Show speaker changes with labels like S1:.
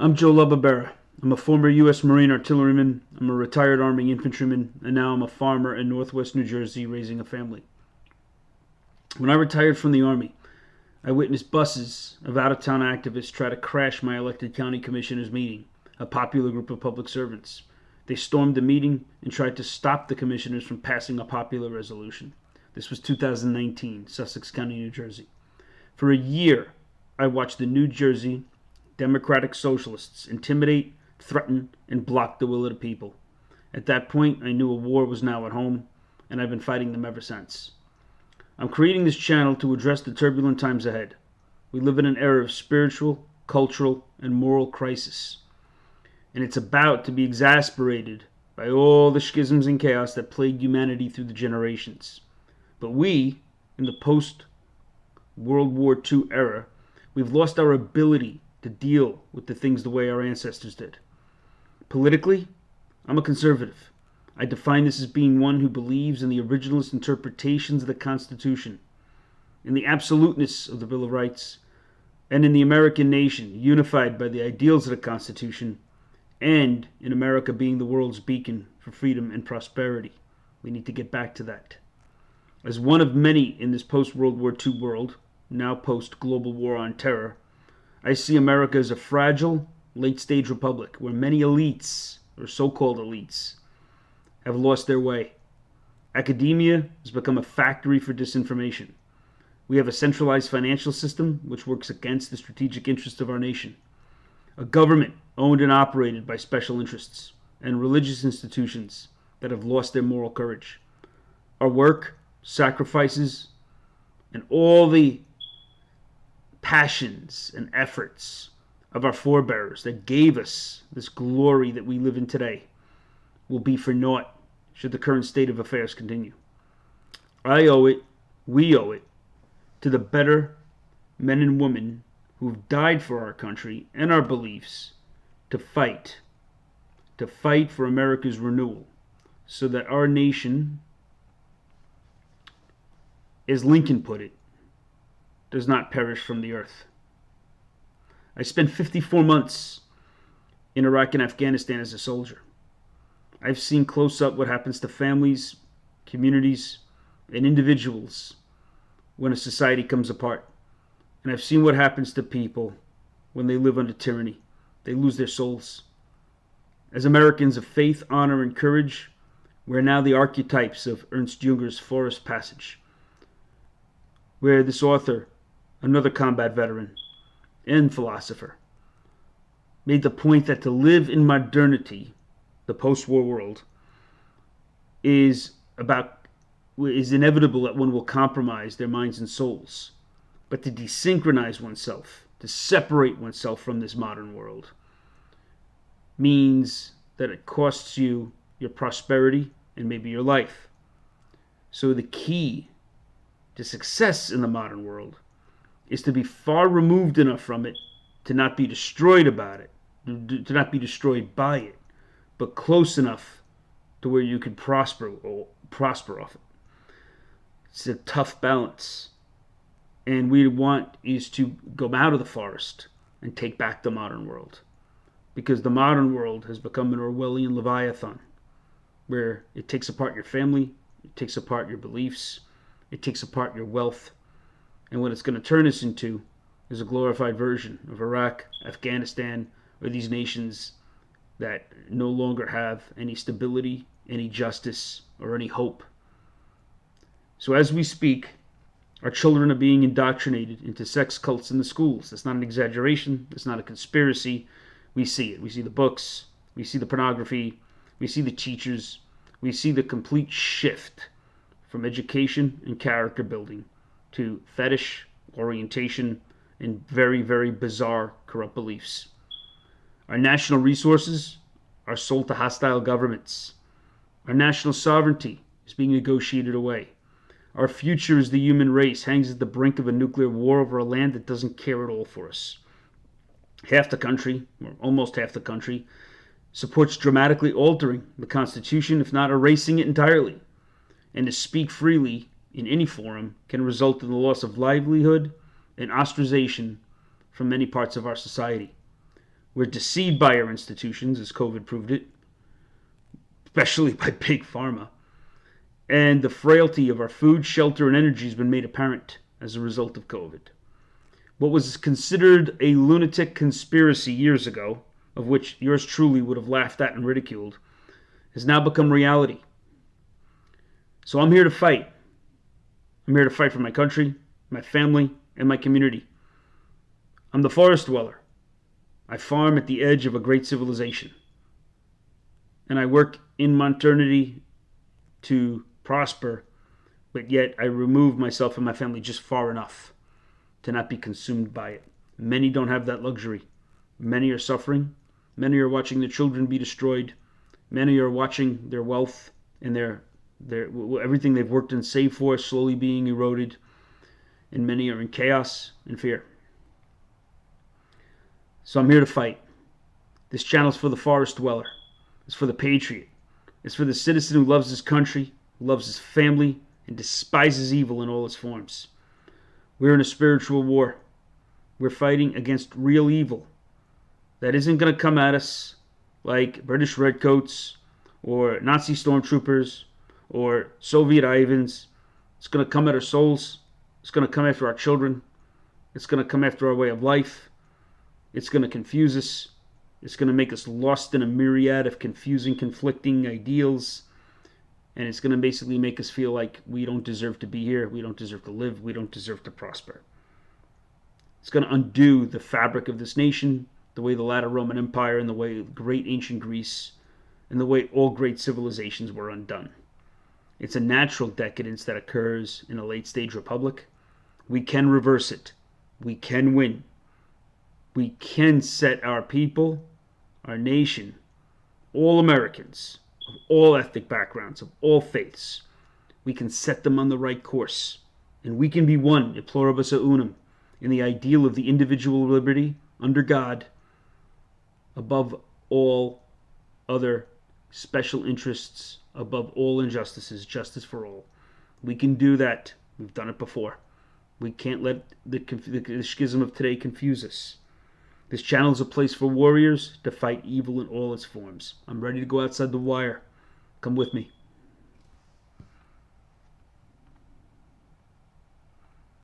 S1: I'm Joe Lubabera. I'm a former US Marine Artilleryman, I'm a retired Army Infantryman, and now I'm a farmer in northwest New Jersey raising a family. When I retired from the Army, I witnessed buses of out-of-town activists try to crash my elected county commissioners' meeting, a popular group of public servants. They stormed the meeting and tried to stop the commissioners from passing a popular resolution. This was 2019, Sussex County, New Jersey. For a year, I watched the New Jersey Democratic Socialists intimidate, threaten, and block the will of the people. At that point, I knew a war was now at home, and I've been fighting them ever since. I'm creating this channel to address the turbulent times ahead. We live in an era of spiritual, cultural, and moral crisis, and it's about to be exasperated by all the schisms and chaos that plagued humanity through the generations. But we, in the post-World War II era, we've lost our ability to deal with the things the way our ancestors did. Politically, I'm a conservative. I define this as being one who believes in the originalist interpretations of the Constitution, in the absoluteness of the Bill of Rights, and in the American nation, unified by the ideals of the Constitution, and in America being the world's beacon for freedom and prosperity. We need to get back to that. As one of many in this post-World War II world, now post-global war on terror, I see America as a fragile, late-stage republic where many elites, or so-called elites, have lost their way. Academia has become a factory for disinformation. We have a centralized financial system which works against the strategic interests of our nation. A government owned and operated by special interests, and religious institutions that have lost their moral courage. Our work, sacrifices, and all the passions and efforts of our forebears that gave us this glory that we live in today will be for naught should the current state of affairs continue. We owe it to the better men and women who've died for our country and our beliefs to fight for America's renewal so that our nation, as Lincoln put it, does not perish from the earth. I spent 54 months in Iraq and Afghanistan as a soldier. I've seen close up what happens to families, communities, and individuals when a society comes apart. And I've seen what happens to people when they live under tyranny. They lose their souls. As Americans of faith, honor, and courage, we're now the archetypes of Ernst Junger's Forest Passage, where this author, another combat veteran and philosopher, made the point that to live in modernity, the post-war world, is inevitable that one will compromise their minds and souls. But to desynchronize oneself, to separate oneself from this modern world, means that it costs you your prosperity and maybe your life. So the key to success in the modern world is to be far removed enough from it to not be destroyed by it, but close enough to where you can prosper off it. It's a tough balance. And we want is to go out of the forest and take back the modern world. Because the modern world has become an Orwellian Leviathan, where it takes apart your family, it takes apart your beliefs, it takes apart your wealth. And what it's going to turn us into is a glorified version of Iraq, Afghanistan, or these nations that no longer have any stability, any justice, or any hope. So as we speak, our children are being indoctrinated into sex cults in the schools. That's not an exaggeration. That's not a conspiracy. We see it. We see the books. We see the pornography. We see the teachers. We see the complete shift from education and character building to fetish, orientation, and very, very bizarre, corrupt beliefs. Our national resources are sold to hostile governments. Our national sovereignty is being negotiated away. Our future as the human race hangs at the brink of a nuclear war over a land that doesn't care at all for us. Half the country, or almost half the country, supports dramatically altering the Constitution, if not erasing it entirely. And to speak freely in any forum can result in the loss of livelihood and ostracization from many parts of our society. We're deceived by our institutions, as COVID proved it, especially by Big Pharma. And the frailty of our food, shelter, and energy has been made apparent as a result of COVID. What was considered a lunatic conspiracy years ago, of which yours truly would have laughed at and ridiculed, has now become reality. So I'm here to fight. I'm here to fight for my country, my family, and my community. I'm the forest dweller. I farm at the edge of a great civilization. And I work in modernity to prosper, but yet I remove myself and my family just far enough to not be consumed by it. Many don't have that luxury. Many are suffering. Many are watching their children be destroyed. Many are watching their wealth and their everything they've worked and saved for slowly being eroded. And many are in chaos and fear. So I'm here to fight. This channel's for the forest dweller. It's for the patriot. It's for the citizen who loves his country, who loves his family, and despises evil in all its forms. We're in a spiritual war. We're fighting against real evil that isn't going to come at us like British redcoats or Nazi stormtroopers or Soviet Ivans. It's going to come at our souls. It's going to come after our children. It's going to come after our way of life. It's going to confuse us. It's going to make us lost in a myriad of confusing, conflicting ideals. And it's going to basically make us feel like we don't deserve to be here. We don't deserve to live. We don't deserve to prosper. It's going to undo the fabric of this nation, the way the latter Roman Empire and the way great ancient Greece and the way all great civilizations were undone. It's a natural decadence that occurs in a late-stage republic. We can reverse it. We can win. We can set our people, our nation, all Americans, of all ethnic backgrounds, of all faiths, we can set them on the right course. And we can be one, e pluribus unum, in the ideal of the individual liberty under God, above all other special interests, above all injustices, justice for all. We can do that. We've done it before. We can't let the schism of today confuse us. This channel is a place for warriors to fight evil in all its forms. I'm ready to go outside the wire. Come with me.